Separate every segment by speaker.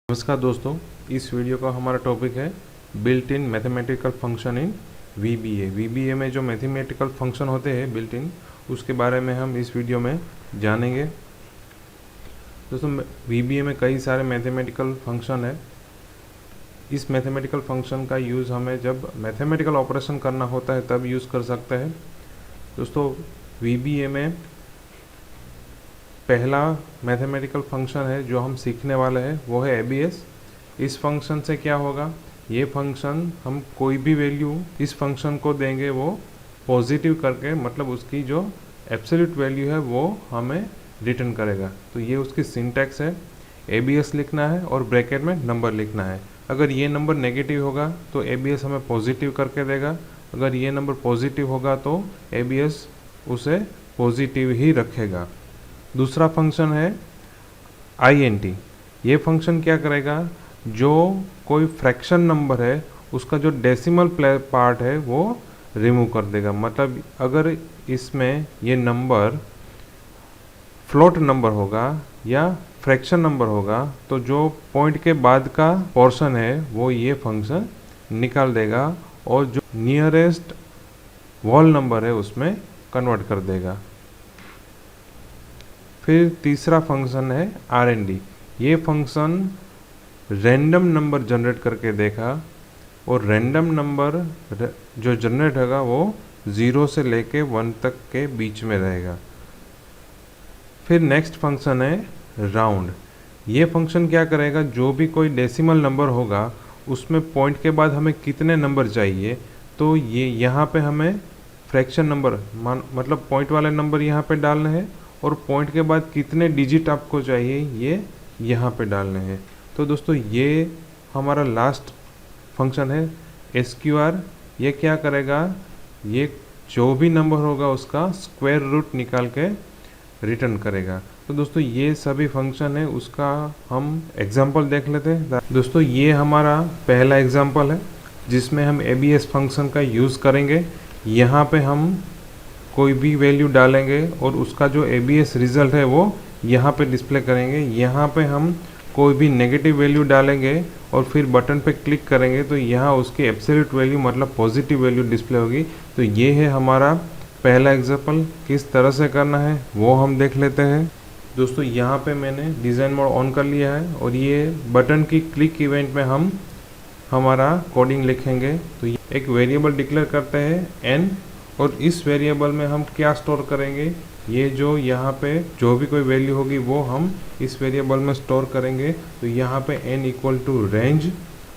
Speaker 1: नमस्कार दोस्तों, इस वीडियो का हमारा टॉपिक है built in mathematical function in VBA। VBA में जो मैथमेटिकल फंक्शन होते हैं बिल्ट इन, उसके बारे में हम इस वीडियो में जानेंगे। दोस्तों, VBA में कई सारे मैथमेटिकल फंक्शन है। इस मैथमेटिकल फंक्शन का यूज़ हमें जब मैथमेटिकल ऑपरेशन करना होता है तब यूज़ कर सकते हैं। दोस्तों, VBA में पहला मैथमेटिकल फंक्शन है जो हम सीखने वाले हैं वो है ABS। इस फंक्शन से क्या होगा, ये फंक्शन हम कोई भी वैल्यू इस फंक्शन को देंगे वो पॉजिटिव करके, मतलब उसकी जो एब्सोल्यूट वैल्यू है वो हमें रिटर्न करेगा। तो ये उसकी सिंटैक्स है, ABS लिखना है और ब्रैकेट में नंबर लिखना है। अगर ये नंबर नेगेटिव होगा तो ABS हमें पॉजिटिव करके देगा, अगर ये नंबर पॉजिटिव होगा तो ABS उसे पॉजिटिव ही रखेगा। दूसरा फंक्शन है INT। ये फंक्शन क्या करेगा, जो कोई फ्रैक्शन नंबर है उसका जो डेसिमल पार्ट है वो रिमूव कर देगा। मतलब अगर इसमें ये नंबर फ्लोट नंबर होगा या फ्रैक्शन नंबर होगा तो जो पॉइंट के बाद का पोर्शन है वो ये फंक्शन निकाल देगा और जो नियरेस्ट होल नंबर है उसमें कन्वर्ट कर देगा। फिर तीसरा फंक्शन है RND। ये फंक्शन रैंडम नंबर जनरेट करके देखा और रैंडम नंबर जो जनरेट होगा वो 0 से लेके 1 तक के बीच में रहेगा। फिर नेक्स्ट फंक्शन है राउंड। ये फंक्शन क्या करेगा, जो भी कोई डेसिमल नंबर होगा उसमें पॉइंट के बाद हमें कितने नंबर चाहिए, तो ये यहाँ पे हमें फ्रैक्शन नंबर मतलब पॉइंट वाले नंबर यहाँ पे डालने हैं और पॉइंट के बाद कितने डिजिट आपको चाहिए ये यहाँ पे डालने हैं। तो दोस्तों, ये हमारा लास्ट फंक्शन है SQR। ये क्या करेगा, ये जो भी नंबर होगा उसका स्क्वायर रूट निकाल के रिटर्न करेगा। तो दोस्तों, ये सभी फंक्शन है, उसका हम एग्जांपल देख लेते हैं। दोस्तों, ये हमारा पहला एग्जांपल है जिसमें हम ABS फंक्शन का यूज़ करेंगे। यहाँ पे हम कोई भी वैल्यू डालेंगे और उसका जो ABS रिजल्ट है वो यहाँ पे डिस्प्ले करेंगे। यहाँ पे हम कोई भी नेगेटिव वैल्यू डालेंगे और फिर बटन पे क्लिक करेंगे तो यहाँ उसकी एब्सोल्यूट वैल्यू मतलब पॉजिटिव वैल्यू डिस्प्ले होगी। तो ये है हमारा पहला एग्जांपल। किस तरह से करना है वो हम देख लेते हैं। दोस्तों, यहाँ पे मैंने डिज़ाइन मोड ऑन कर लिया है और ये बटन की क्लिक इवेंट में हम हमारा कोडिंग लिखेंगे। तो एक वेरिएबल डिक्लेयर करते हैं n, और इस वेरिएबल में हम क्या स्टोर करेंगे, ये जो यहाँ पे जो भी कोई वैल्यू होगी वो हम इस वेरिएबल में स्टोर करेंगे। तो यहाँ पे n इक्वल टू रेंज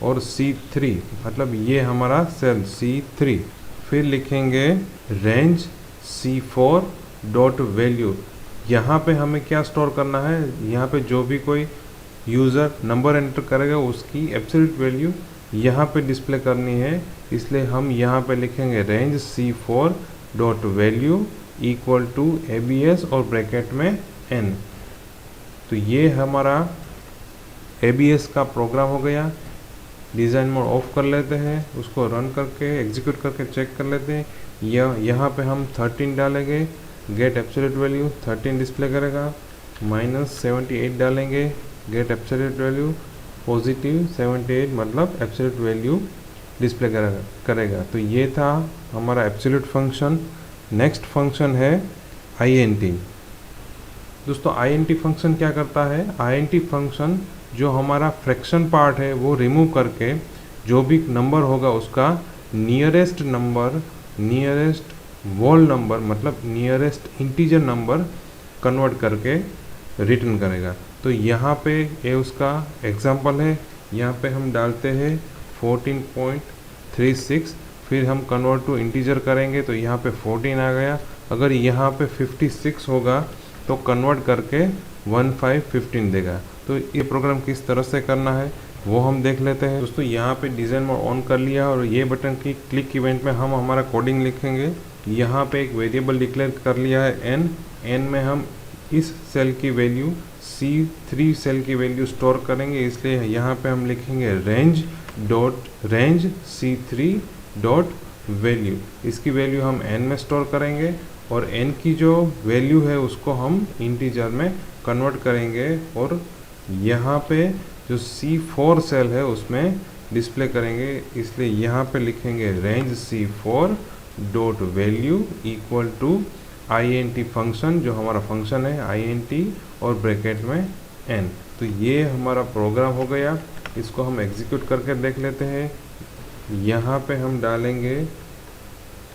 Speaker 1: और C3, मतलब ये हमारा सेल C3। फिर लिखेंगे रेंज C4 डॉट वैल्यू। यहाँ पे हमें क्या स्टोर करना है, यहाँ पे जो भी कोई यूज़र नंबर एंटर करेगा उसकी एब्सोल्यूट वैल्यू यहाँ पे डिस्प्ले करनी है, इसलिए हम यहाँ पे लिखेंगे range C4 dot value equal to ABS और ब्रैकेट में n। तो ये हमारा ABS का प्रोग्राम हो गया। डिज़ाइन मोड ऑफ कर लेते हैं, उसको रन करके एग्जीक्यूट करके चेक कर लेते हैं। यहाँ पे हम 13 डालेंगे, गेट एब्सोल्यूट वैल्यू 13 डिस्प्ले करेगा। -78 डालेंगे, गेट एब्सोल्यूट वैल्यू पॉजिटिव 78 मतलब एब्सोल्यूट वैल्यू डिस्प्ले करेगा। तो ये था हमारा एब्सोल्यूट फंक्शन। नेक्स्ट फंक्शन है INT। दोस्तों, INT फंक्शन क्या करता है, INT फंक्शन जो हमारा फ्रैक्शन पार्ट है वो रिमूव करके जो भी नंबर होगा उसका nearest number, nearest whole number मतलब नियरेस्ट इंटीजर नंबर कन्वर्ट करके रिटर्न करेगा। तो यहाँ पे ये उसका एग्जांपल है। यहाँ पे हम डालते हैं 14.36, फिर हम कन्वर्ट टू इंटीजर करेंगे तो यहाँ पे 14 आ गया। अगर यहाँ पे 56 होगा तो कन्वर्ट करके 1515 देगा। तो ये प्रोग्राम किस तरह से करना है वो हम देख लेते हैं। दोस्तों, यहाँ पे डिज़ाइन मोड ऑन कर लिया और ये बटन की क्लिक इवेंट में हम हमारा कोडिंग लिखेंगे। यहाँ पे एक वेरिएबल डिक्लेयर कर लिया है n में हम इस सेल की वैल्यू C3 सेल की वैल्यू स्टोर करेंगे, इसलिए यहाँ पे हम लिखेंगे रेंज C3 डॉट वैल्यू। इसकी वैल्यू हम n में स्टोर करेंगे और n की जो वैल्यू है उसको हम इंटीजर में कन्वर्ट करेंगे और यहाँ पे जो C4 सेल है उसमें डिस्प्ले करेंगे। इसलिए यहाँ पे लिखेंगे range C4 dot value equal to int function, जो हमारा फंक्शन है int और ब्रैकेट में n। तो ये हमारा प्रोग्राम हो गया। इसको हम एग्जीक्यूट करके देख लेते हैं। यहाँ पे हम डालेंगे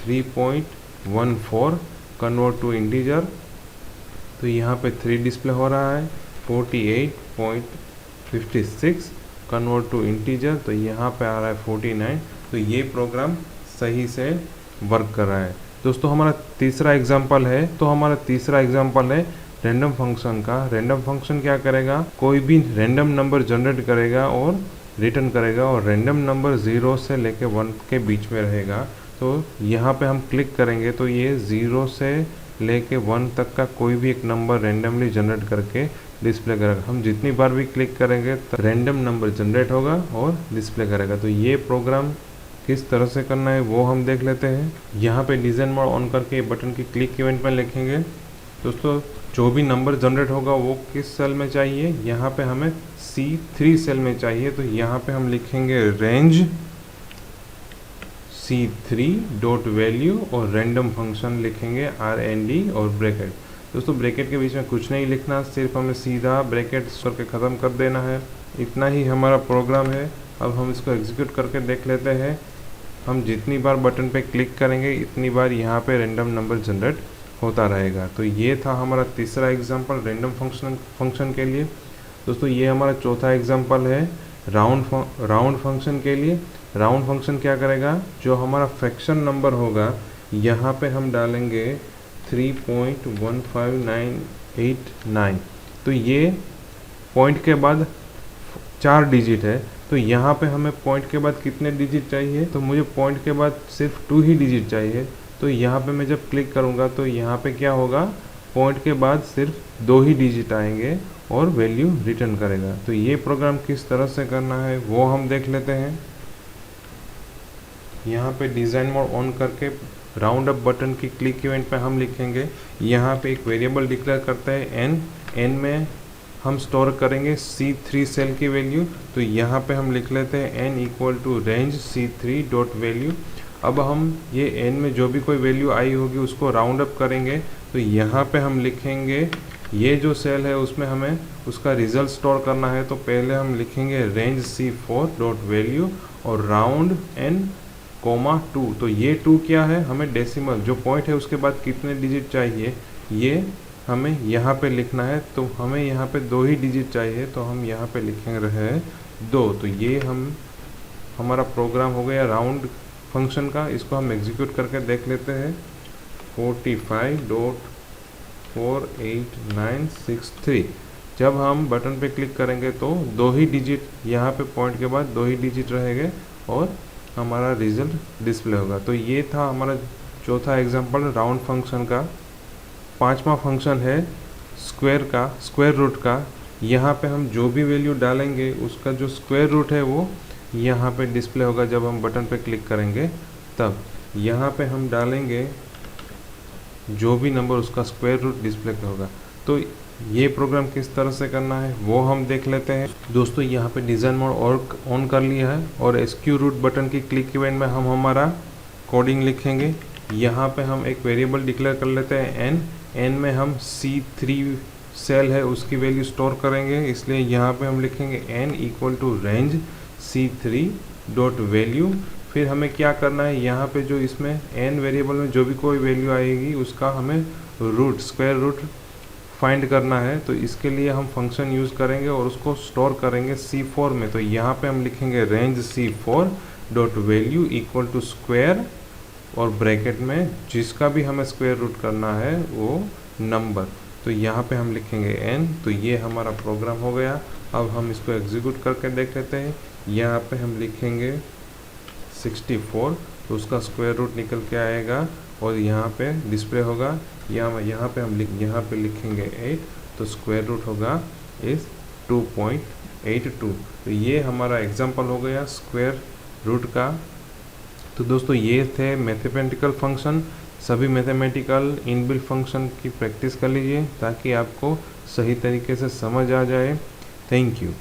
Speaker 1: 3.14 कन्वर्ट टू इंटीजर, तो यहाँ पे 3 डिस्प्ले हो रहा है। 48.56 कन्वर्ट टू इंटीजर, तो यहाँ पे आ रहा है 49। तो ये प्रोग्राम सही से वर्क कर रहा है। दोस्तों हमारा तीसरा एग्जांपल है, रैंडम फंक्शन का। रैंडम फंक्शन क्या करेगा, कोई भी रैंडम नंबर जनरेट करेगा और रिटर्न करेगा, और रैंडम नंबर 0 से लेके 1 के बीच में रहेगा। तो यहाँ पे हम क्लिक करेंगे तो ये 0 से लेके 1 तक का कोई भी एक नंबर रैंडमली जनरेट करके डिस्प्ले करेगा। हम जितनी बार भी क्लिक करेंगे तो रैंडम नंबर जनरेट होगा और डिस्प्ले करेगा। तो ये प्रोग्राम किस तरह से करना है वो हम देख लेते हैं। यहाँ पे डिज़ाइन मोड ऑन करके बटन की क्लिक इवेंट में लिखेंगे। दोस्तों जो भी नंबर जनरेट होगा वो किस सेल में चाहिए, यहाँ पे हमें C3 सेल में चाहिए। तो यहाँ पे हम लिखेंगे रेंज C3 डॉट वैल्यू और रैंडम फंक्शन लिखेंगे RND और ब्रैकेट। दोस्तों ब्रैकेट के बीच में कुछ नहीं लिखना, सिर्फ हमें सीधा ब्रैकेट करके ख़त्म कर देना है। इतना ही हमारा प्रोग्राम है। अब हम इसको एग्जीक्यूट करके देख लेते हैं। हम जितनी बार बटन पे क्लिक करेंगे इतनी बार यहाँ पे रैंडम नंबर जनरेट होता रहेगा। तो ये था हमारा तीसरा एग्जांपल रैंडम फंक्शन के लिए। दोस्तों ये हमारा चौथा एग्जांपल है राउंड फंक्शन के लिए। राउंड फंक्शन क्या करेगा, जो हमारा फ्रैक्शन नंबर होगा यहाँ पे हम डालेंगे 3.15989। तो ये पॉइंट के बाद 4 डिजिट है। तो यहाँ पे हमें पॉइंट के बाद कितने डिजिट चाहिए, तो मुझे पॉइंट के बाद सिर्फ 2 ही डिजिट चाहिए। तो यहाँ पे मैं जब क्लिक करूँगा तो यहाँ पे क्या होगा, पॉइंट के बाद सिर्फ 2 ही डिजिट आएंगे और वैल्यू रिटर्न करेगा। तो ये प्रोग्राम किस तरह से करना है वो हम देख लेते हैं। यहाँ पे डिज़ाइन मोड ऑन करके राउंड अप बटन की क्लिक इवेंट पे हम लिखेंगे, यहाँ पे एक वेरिएबल डिक्लेयर करते हैं n में हम स्टोर करेंगे C3 सेल की वैल्यू। तो यहाँ पे हम लिख लेते हैं n equal to range C3 dot value. अब हम ये n में जो भी कोई वैल्यू आई होगी उसको राउंड अप करेंगे। तो यहाँ पे हम लिखेंगे, ये जो सेल है उसमें हमें उसका रिजल्ट स्टोर करना है। तो पहले हम लिखेंगे रेंज C4 डॉट वैल्यू और राउंड n कोमा 2। तो ये 2 क्या है, हमें डेसिमल जो पॉइंट है उसके बाद कितने डिजिट चाहिए ये हमें यहाँ पे लिखना है। तो हमें यहाँ पे 2 ही डिजिट चाहिए, तो हम यहाँ पे लिखेंगे रहे 2। तो ये हमारा प्रोग्राम हो गया राउंड फंक्शन का। इसको हम एग्जीक्यूट करके देख लेते हैं। 45.48963 जब हम बटन पे क्लिक करेंगे तो 2 ही डिजिट, यहाँ पे पॉइंट के बाद 2 ही डिजिट रहेंगे और हमारा रिजल्ट डिस्प्ले होगा। तो ये था हमारा चौथा एग्जांपल राउंड फंक्शन का। पांचवा फंक्शन है स्क्वायर रूट का। यहाँ पे हम जो भी वैल्यू डालेंगे उसका जो स्क्वायर रूट है वो यहाँ पे डिस्प्ले होगा। जब हम बटन पे क्लिक करेंगे तब यहाँ पे हम डालेंगे जो भी नंबर उसका स्क्वायर रूट डिस्प्ले होगा। तो ये प्रोग्राम किस तरह से करना है वो हम देख लेते हैं। दोस्तों यहाँ पे डिज़ाइन मोड और ऑन कर लिया है और एसक्यू रूट बटन की क्लिक इवेंट में हम हमारा कोडिंग लिखेंगे। यहाँ पे हम एक वेरिएबल डिक्लेयर कर लेते हैं n में हम C3 सेल है उसकी वैल्यू स्टोर करेंगे। इसलिए यहाँ पे हम लिखेंगे n equal to range C3 dot value. फिर हमें क्या करना है, यहाँ पे जो इसमें n वेरिएबल में जो भी कोई वैल्यू आएगी उसका हमें स्क्वायर रूट फाइंड करना है। तो इसके लिए हम फंक्शन यूज़ करेंगे और उसको स्टोर करेंगे C4 में। तो यहाँ पे हम लिखेंगे range C4 dot value equal to square और ब्रैकेट में जिसका भी हमें स्क्वायर रूट करना है वो नंबर। तो यहाँ पे हम लिखेंगे n। तो ये हमारा प्रोग्राम हो गया। अब हम इसको एग्जीक्यूट करके देख लेते हैं। यहाँ पे हम लिखेंगे 64, तो उसका स्क्वायर रूट निकल के आएगा और यहाँ पे डिस्प्ले होगा। यहाँ पे हम लिखेंगे 8, तो स्क्वायर रूट होगा इस 2.82। तो ये हमारा एग्जांपल हो गया स्क्वायर रूट का। तो दोस्तों ये थे मैथमेटिकल फंक्शन सभी मैथमेटिकल इनबिल्ट फंक्शन की प्रैक्टिस कर लीजिए ताकि आपको सही तरीके से समझ आ जाए। Thank you.